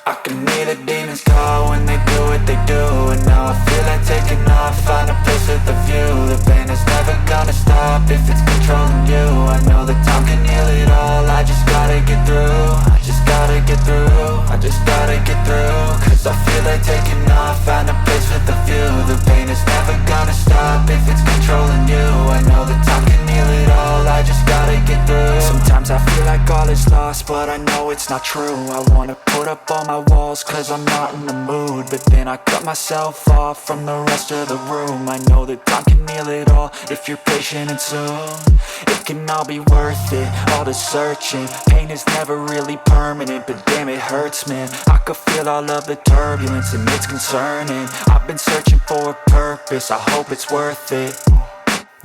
I can hear the demons call when they do what they do. And now I feel like taking off, find a place with a view. The pain is never gonna stop if it's controlling you. I know that time can heal it all, I just gotta get through. I just gotta get through, I just gotta get through. Cause I feel like taking off, find a place with a view. The pain is never gonna stop if it's controlling you. I know that time can heal it all, I just gotta get through. Sometimes I feel like all is lost, but I know it's not true. I wanna put up all my walls cause I'm not in the mood, but then I cut myself off from the rest of the room. I know that time can heal it all if you're patient and soon it can all be worth it, all the searching. Pain is never really permanent, but damn it hurts, man. I could feel all of the turbulence and it's concerning. I've been searching for a purpose, I hope it's worth it.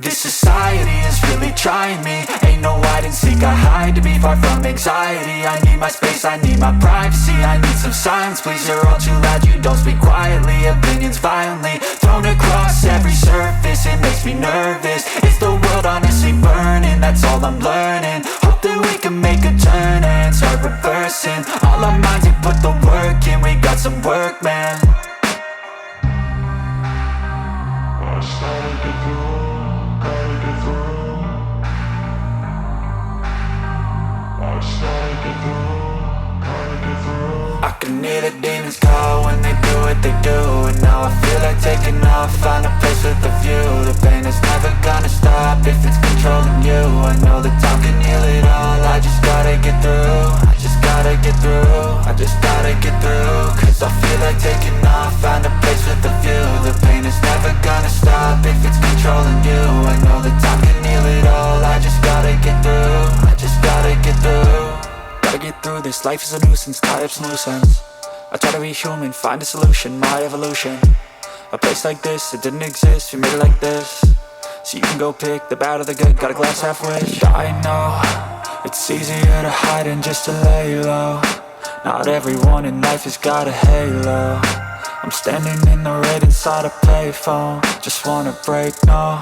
This society is really trying me. Ain't no hide and seek, I hide to be far from anxiety. I need my space, I need my privacy. I need some silence, please, you're all too loud. You don't speak quietly, opinions violently thrown across every surface. It makes me nervous, it's the world honestly burning. That's all I'm learning, hope that we can make a turn and start reversing. All our minds, we put the work in, we got some work, man. I started to grow. I can hear the demons call when they do what they do. And now I feel like taking off, find a place with a view. The pain is never gonna stop if it's controlling you. I know that time can heal it all, I just gotta get through. I just gotta get through, I just gotta get through. Cause I feel like taking off, find a place with a view. The pain is never gonna stop if it's controlling you. I know that time can heal it all, I just gotta get through. I just gotta get through. Gotta get through this, life is a nuisance, tie up some loose ends. I try to be human, find a solution, my evolution. A place like this, it didn't exist, we made it like this. So you can go pick the bad or the good, got a glass half rich. I know, it's easier to hide than just to lay low. Not everyone in life has got a halo. I'm standing in the red inside a payphone, just wanna break, no.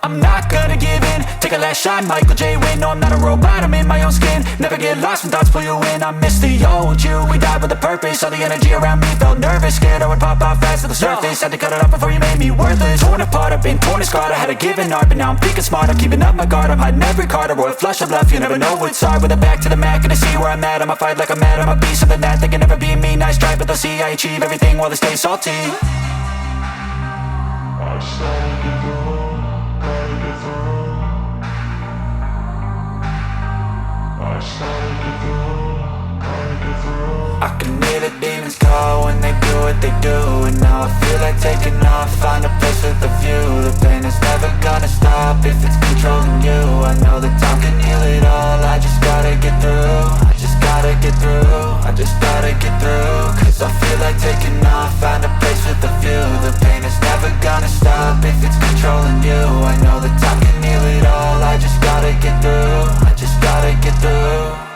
I'm not gonna give in, take a last shot, Michael J. Win. No, I'm not a robot, I'm in my own skin. Never get lost when thoughts pull you in. I miss the old you, we died with a purpose. All the energy around me felt nervous, scared I would pop off fast to the surface. Had to cut it off before you made me worthless. Torn apart, I've been torn and scarred. I had a given art, but now I'm thinking smart. I'm keeping up my guard, I'm hiding every card. A royal flush of left, you never know what's hard. With a back to the mat, gonna see where I'm at. I'ma fight like I'm mad, I'ma be something that they can never be me. Nice try, but they'll see I achieve everything while they stay salty. I started to go. I can hear the demons call when they do what they do. And now I feel like taking off, find a place with a view. The pain is never gonna stop if it's controlling you. I know that time can heal it all, I just gotta get through. I just gotta get through, I just gotta get through. Cause I feel like taking off, find a place with a view. The pain is never gonna stop if it's controlling you. I know that time can heal it all, I just gotta get through. I just gotta get through.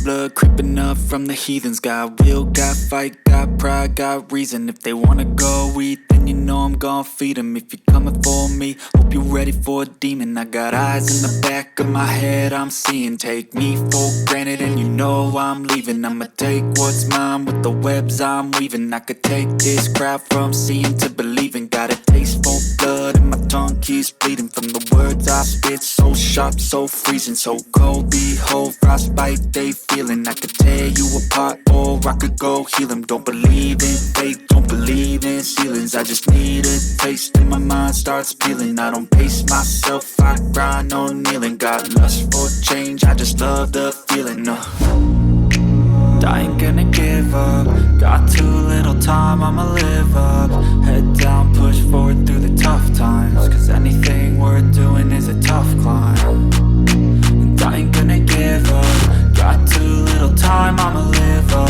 blood creeping up from the heathens. Got will, got fight, got pride, got reason. If they wanna go eat, then you know I'm gon' feed them. If you're coming for me, hope you're ready for a demon. I got eyes in the back of my head, I'm seeing. Take me for granted and you know I'm leaving. I'ma take what's mine with the webs I'm weaving. I could take this crowd from seeing to believing. Got a taste for blood and my tongue keeps bleeding from the words I spit. So sharp, so freezing, so cold. Behold, frostbite they feeling. I could tear you apart or I could go heal them. Don't believe in fate, don't believe in ceilings. I just need a taste and my mind starts peeling. I don't pace myself, I grind on kneeling. Got lust for change, I just love the feeling. I ain't gonna give up. Got too little time, I'ma live up. Head down, push forward through the tough times. Cause anything worth doing is a tough climb. And I ain't gonna give up. Got too little time, I'ma live up.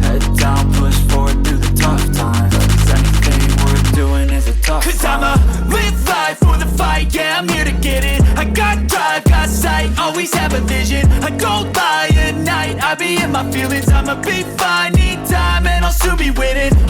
Head down, push forward through the tough times. Cause anything worth doing is a tough climb. Cause I'ma live life for the fight, yeah, I'm here to get it. I got drive, got sight, always have a vision. I go by at night, I be in my feelings. I'ma be fine, need time, and I'll soon be winning.